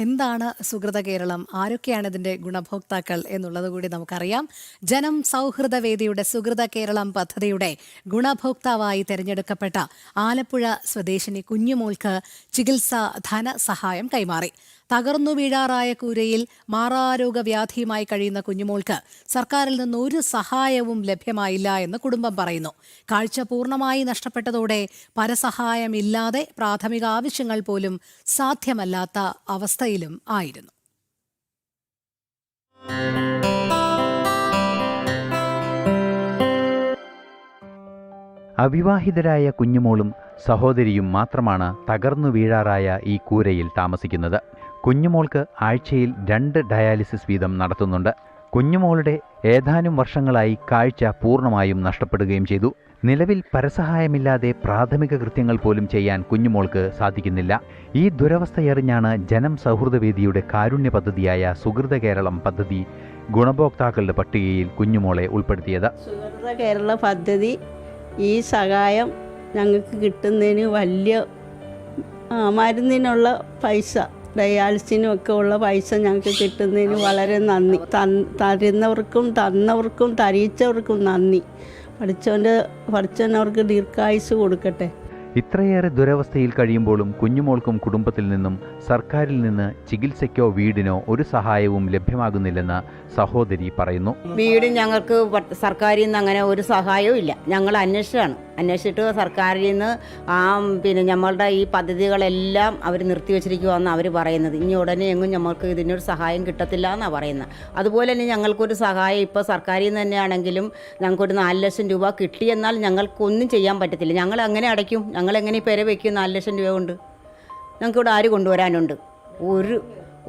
എന്താണ് സുഹൃത കേരളം, ആരൊക്കെയാണ് ഇതിന്റെ ഗുണഭോക്താക്കൾ എന്നുള്ളത് കൂടി നമുക്കറിയാം. ജനം സൗഹൃദ വേദിയുടെ സുഹൃത കേരളം പദ്ധതിയുടെ ഗുണഭോക്താവായി തെരഞ്ഞെടുക്കപ്പെട്ട ആലപ്പുഴ സ്വദേശിനി കുഞ്ഞുമോൾക്ക് ചികിത്സാ ധനസഹായം കൈമാറി. തകർന്നു വീഴാറായ കൂരയിൽ മാറാരോഗവ്യാധിയുമായി കഴിയുന്ന കുഞ്ഞുമോൾക്ക് സർക്കാരിൽ നിന്ന് ഒരു സഹായവും ലഭ്യമായില്ല എന്ന് കുടുംബം പറയുന്നു. കാഴ്ച പൂർണ്ണമായി നഷ്ടപ്പെട്ടതോടെ പരസഹായമില്ലാതെ പ്രാഥമിക ആവശ്യങ്ങൾ പോലും സാധ്യമല്ലാത്ത അവസ്ഥയിലും ആയിരുന്നു. അവിവാഹിതരായ കുഞ്ഞുമോളും സഹോദരിയും മാത്രമാണ് തകർന്നു വീഴാറായ ഈ കൂരയിൽ താമസിക്കുന്നത്. കുഞ്ഞുമോൾക്ക് ആഴ്ചയിൽ 2 ഡയാലിസിസ് വീതം നടത്തുന്നുണ്ട്. കുഞ്ഞുമോളുടെ ഏതാനും വർഷങ്ങളായി കാഴ്ച പൂർണ്ണമായും നഷ്ടപ്പെടുകയും ചെയ്തു. നിലവിൽ പരസഹായമില്ലാതെ പ്രാഥമിക കൃത്യങ്ങൾ പോലും ചെയ്യാൻ കുഞ്ഞുമോൾക്ക് സാധിക്കുന്നില്ല. ഈ ദുരവസ്ഥയറിഞ്ഞാണ് ജനം സൗഹൃദവേദിയുടെ കാരുണ്യ പദ്ധതിയായ സുഹൃത കേരളം പദ്ധതി ഗുണഭോക്താക്കളുടെ പട്ടികയിൽ കുഞ്ഞുമോളെ ഉൾപ്പെടുത്തിയത്. സുഹൃത കേരള പദ്ധതി ഈ സഹായം ഞങ്ങൾക്ക് കിട്ടുന്നതിന് വലിയ മരുന്നിനുള്ള പൈസ, ഡയാലിസിനുമൊക്കെ ഉള്ള പൈസ ഞങ്ങൾക്ക് കിട്ടുന്നതിന് വളരെ നന്ദി. തരുന്നവർക്കും തന്നവർക്കും തരിച്ചവർക്കും നന്ദി. പഠിച്ചവർക്ക് ദീർഘായുസ് കൊടുക്കട്ടെ. ഇത്രയേറെ ദുരവസ്ഥയിൽ കഴിയുമ്പോഴും കുഞ്ഞുമോൾക്കും കുടുംബത്തിൽ നിന്നും സർക്കാരിൽ നിന്ന് ചികിത്സയ്ക്കോ വീടിനോ ഒരു സഹായവും ലഭ്യമാകുന്നില്ലെന്ന് സഹോദരി പറയുന്നു. വീട് ഞങ്ങൾക്ക് സർക്കാരിൽ നിന്ന് അങ്ങനെ ഒരു സഹായവും ഇല്ല. ഞങ്ങൾ അന്വേഷിച്ചിട്ട് സർക്കാരിൽ നിന്ന് നമ്മളുടെ ഈ പദ്ധതികളെല്ലാം അവർ നിർത്തിവെച്ചിരിക്കുവാന്ന് അവർ പറയുന്നത്. ഇനി ഉടനെ എങ്ങും ഞങ്ങൾക്ക് ഇതിനൊരു സഹായം കിട്ടത്തില്ല എന്നാണ് പറയുന്നത്. അതുപോലെ തന്നെ ഞങ്ങൾക്കൊരു സഹായം ഇപ്പോൾ സർക്കാരിൽ നിന്ന് തന്നെയാണെങ്കിലും ഞങ്ങൾക്കൊരു 4 ലക്ഷം രൂപ കിട്ടിയെന്നാൽ ഞങ്ങൾക്കൊന്നും ചെയ്യാൻ പറ്റത്തില്ല. ഞങ്ങൾ അങ്ങനെ അടയ്ക്കും? ഞങ്ങളെങ്ങനെ പെര വയ്ക്കും 4 ലക്ഷം രൂപ കൊണ്ട്? ഞങ്ങൾക്കിവിടെ ആര് കൊണ്ടുവരാനുണ്ട്?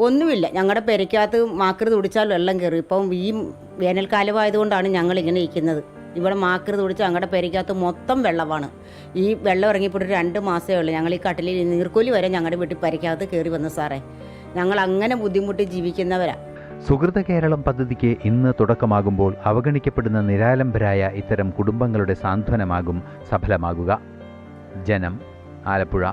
ഒന്നുമില്ല. ഞങ്ങളുടെ പെരയ്ക്കകത്ത് മാക്കറി തുടിച്ചാൽ വെള്ളം കയറും. ഇപ്പം ഈ വേനൽക്കാലമായതുകൊണ്ടാണ് ഞങ്ങളിങ്ങനെ ഇരിക്കുന്നത്. ഇവിടെ മാക്കറി തുടിച്ച് ഞങ്ങളുടെ പെരയ്ക്കകത്ത് മൊത്തം വെള്ളമാണ്. ഈ വെള്ളം ഇറങ്ങിപ്പോയിട്ട് 2 മാസമേ ഉള്ളൂ. ഞങ്ങൾ ഈ കട്ടിലിൽ നീർക്കോലി വരെ ഞങ്ങളുടെ വീട്ടിൽ പെരയ്ക്കകത്ത് കയറി വന്നു സാറേ. ഞങ്ങൾ അങ്ങനെ ബുദ്ധിമുട്ടി ജീവിക്കുന്നവരാ. സുഹൃത കേരളം പദ്ധതിക്ക് ഇന്ന് തുടക്കമാകുമ്പോൾ അവഗണിക്കപ്പെടുന്ന നിരാലംബരായ ഇത്തരം കുടുംബങ്ങളുടെ സാന്ത്വനമാകും സഫലമാകുക. ജനം, ആലപ്പുഴ.